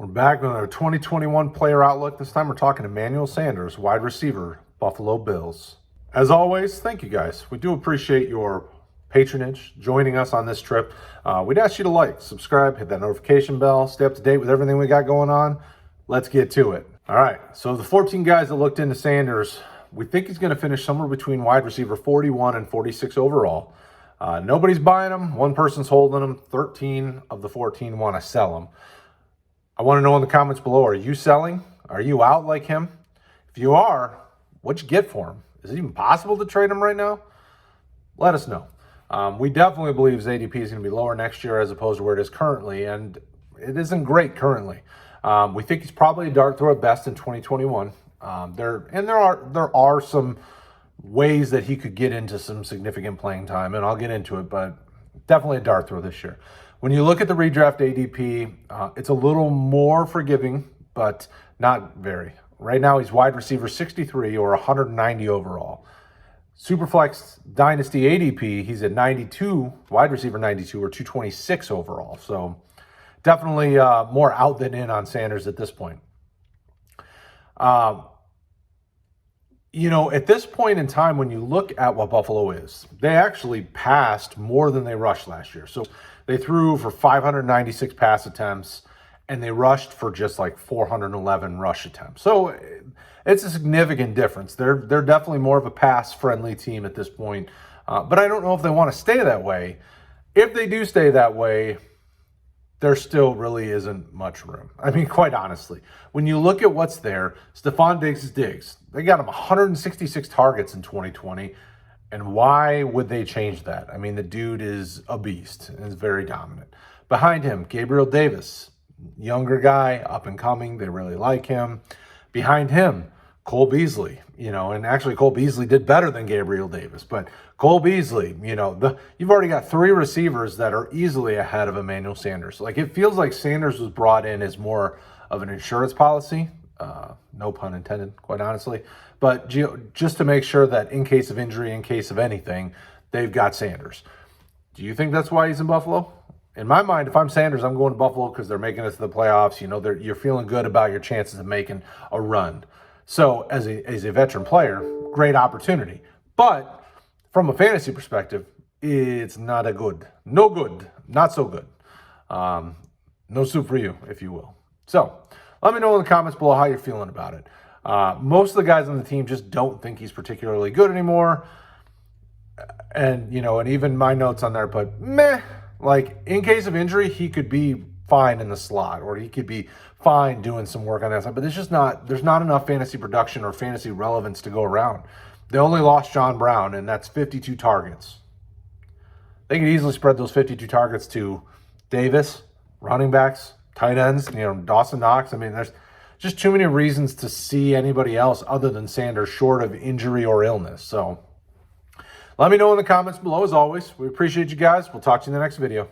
Back with our 2021 player outlook. This time we're talking Emmanuel Sanders, wide receiver, Buffalo Bills. As always, thank you guys. We do appreciate your patronage, joining us on this trip. We'd ask you to like, subscribe, hit that notification bell, stay up to date with everything we got going on. Let's get to it. All right, so the 14 guys that looked into Sanders, we think he's going to finish somewhere between wide receiver 41 and 46 overall. Nobody's buying him. One person's holding him. 13 of the 14 want to sell him. I want to know in the comments below, are you selling? Are you out like him? If you are, what'd you get for him? Is it even possible to trade him right now? Let us know. We definitely believe his ADP is going to be lower next year as opposed to where it is currently, and it isn't great currently. We think he's probably a dart throw at best in 2021. There are some ways that he could get into some significant playing time, and I'll get into it, but definitely a dart throw this year. When you look at the redraft ADP, it's a little more forgiving, but not very. Right now, he's wide receiver 63 or 190 overall. Superflex Dynasty ADP, he's at 92, wide receiver 92 or 226 overall. So definitely more out than in on Sanders at this point. At this point in time, when you look at what Buffalo is, they actually passed more than they rushed last year. So they threw for 596 pass attempts, and they rushed for just like 411 rush attempts. So it's a significant difference. They're definitely more of a pass-friendly team at this point. But I don't know if they want to stay that way. If they do stay that way, there still really isn't much room. I mean, quite honestly, when you look at what's there, Stefon Diggs, they got him 166 targets in 2020. And why would they change that? I mean, the dude is a beast and is very dominant. Behind him, Gabriel Davis, younger guy, up and coming. They really like him. Behind him, Cole Beasley, and actually Cole Beasley did better than Gabriel Davis. But Cole Beasley, you've already got three receivers that are easily ahead of Emmanuel Sanders. Like, it feels like Sanders was brought in as more of an insurance policy. No pun intended, quite honestly. But just to make sure that in case of injury, in case of anything, they've got Sanders. Do you think that's why he's in Buffalo? In my mind, if I'm Sanders, I'm going to Buffalo because they're making it to the playoffs. You're feeling good about your chances of making a run. So as a veteran player, great opportunity. But from a fantasy perspective, it's not a good. No good. Not so good. No soup for you, if you will. So let me know in the comments below how you're feeling about it. Most of the guys on the team just don't think he's particularly good anymore. And even my notes on there put meh. Like, in case of injury, he could be fine in the slot, or he could be fine doing some work on that side. But there's not enough fantasy production or fantasy relevance to go around. They only lost John Brown, and that's 52 targets. They could easily spread those 52 targets to Davis, running backs, tight ends, Dawson Knox. I mean, there's just too many reasons to see anybody else other than Sanders short of injury or illness. So let me know in the comments below. As always, we appreciate you guys. We'll talk to you in the next video.